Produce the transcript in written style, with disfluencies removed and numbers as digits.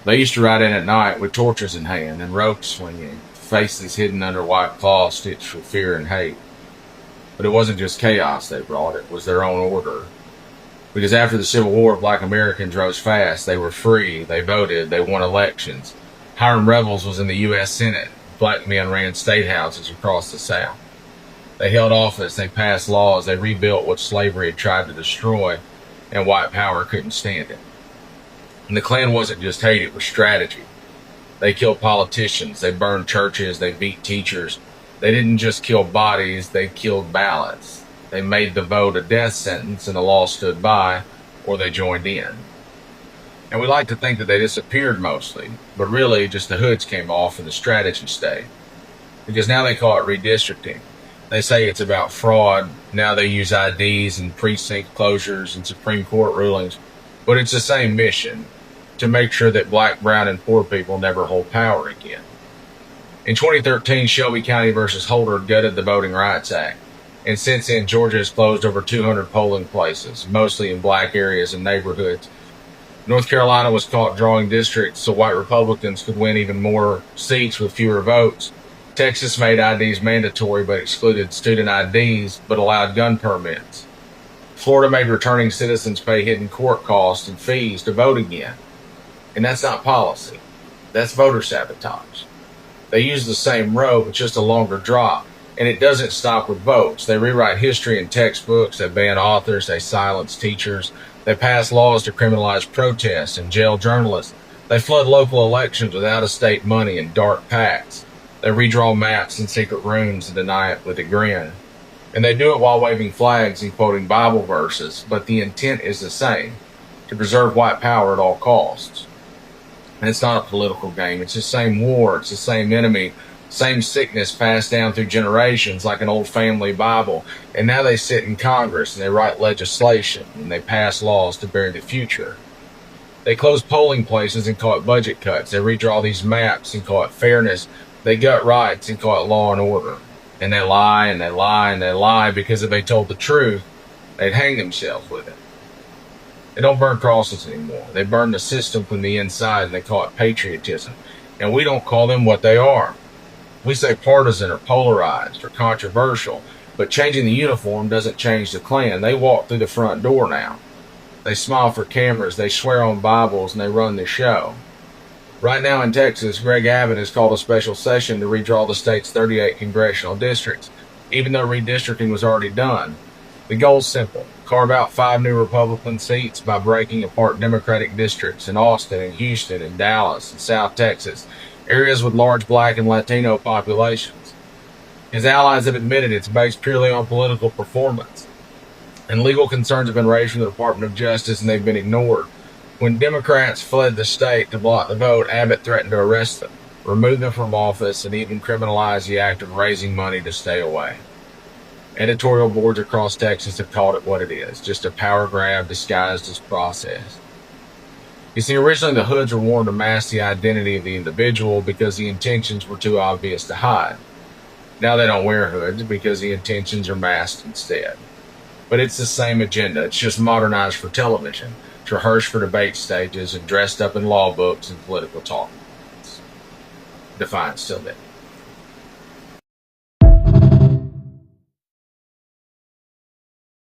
They used to ride in at night with torches in hand and ropes swinging, faces hidden under white cloth stitched with fear and hate. But it wasn't just chaos they brought, it was their own order. Because after the Civil War, black Americans rose fast. They were free, they voted, they won elections. Hiram Revels was in the U.S. Senate. Black men ran state houses across the South. They held office, they passed laws, they rebuilt what slavery had tried to destroy, and white power couldn't stand it. And the Klan wasn't just hate, it was strategy. They killed politicians, they burned churches, they beat teachers. They didn't just kill bodies, they killed ballots. They made the vote a death sentence and the law stood by, or they joined in. And we like to think that they disappeared mostly, but really just the hoods came off and the strategy stayed. Because now they call it redistricting. They say it's about fraud. Now they use IDs and precinct closures and Supreme Court rulings. But it's the same mission, to make sure that black, brown, and poor people never hold power again. In 2013, Shelby County versus Holder gutted the Voting Rights Act. And since then, Georgia has closed over 200 polling places, mostly in black areas and neighborhoods. North Carolina was caught drawing districts so white Republicans could win even more seats with fewer votes. Texas made IDs mandatory but excluded student IDs but allowed gun permits. Florida made returning citizens pay hidden court costs and fees to vote again. And that's not policy. That's voter sabotage. They use the same rope, it's just a longer drop. And it doesn't stop with votes. They rewrite history in textbooks, they ban authors, they silence teachers, they pass laws to criminalize protests and jail journalists. They flood local elections with out-of-state money and dark pacts. They redraw maps in secret rooms and deny it with a grin. And they do it while waving flags and quoting Bible verses, but the intent is the same, to preserve white power at all costs. And it's not a political game, it's the same war, it's the same enemy, same sickness passed down through generations like an old family Bible. And now they sit in Congress and they write legislation and they pass laws to bury the future. They close polling places and call it budget cuts. They redraw these maps and call it fairness. They gut rights and call it law and order. And they lie and they lie and they lie because if they told the truth, they'd hang themselves with it. They don't burn crosses anymore. They burn the system from the inside and they call it patriotism. And we don't call them what they are. We say partisan or polarized or controversial, but changing the uniform doesn't change the Klan. They walk through the front door now. They smile for cameras, they swear on Bibles, and they run the show. Right now in Texas, Greg Abbott has called a special session to redraw the state's 38 congressional districts, even though redistricting was already done. The goal's simple. Carve out 5 new Republican seats by breaking apart Democratic districts in Austin and Houston and Dallas and South Texas, areas with large black and Latino populations. His allies have admitted it's based purely on political performance. And legal concerns have been raised from the Department of Justice and they've been ignored. When Democrats fled the state to block the vote, Abbott threatened to arrest them, remove them from office, and even criminalize the act of raising money to stay away. Editorial boards across Texas have called it what it is, just a power grab disguised as process. You see, originally the hoods were worn to mask the identity of the individual because the intentions were too obvious to hide. Now they don't wear hoods because the intentions are masked instead. But it's the same agenda, it's just modernized for television, rehearsed for debate stages, and dressed up in law books and political talking points. Defiance still there.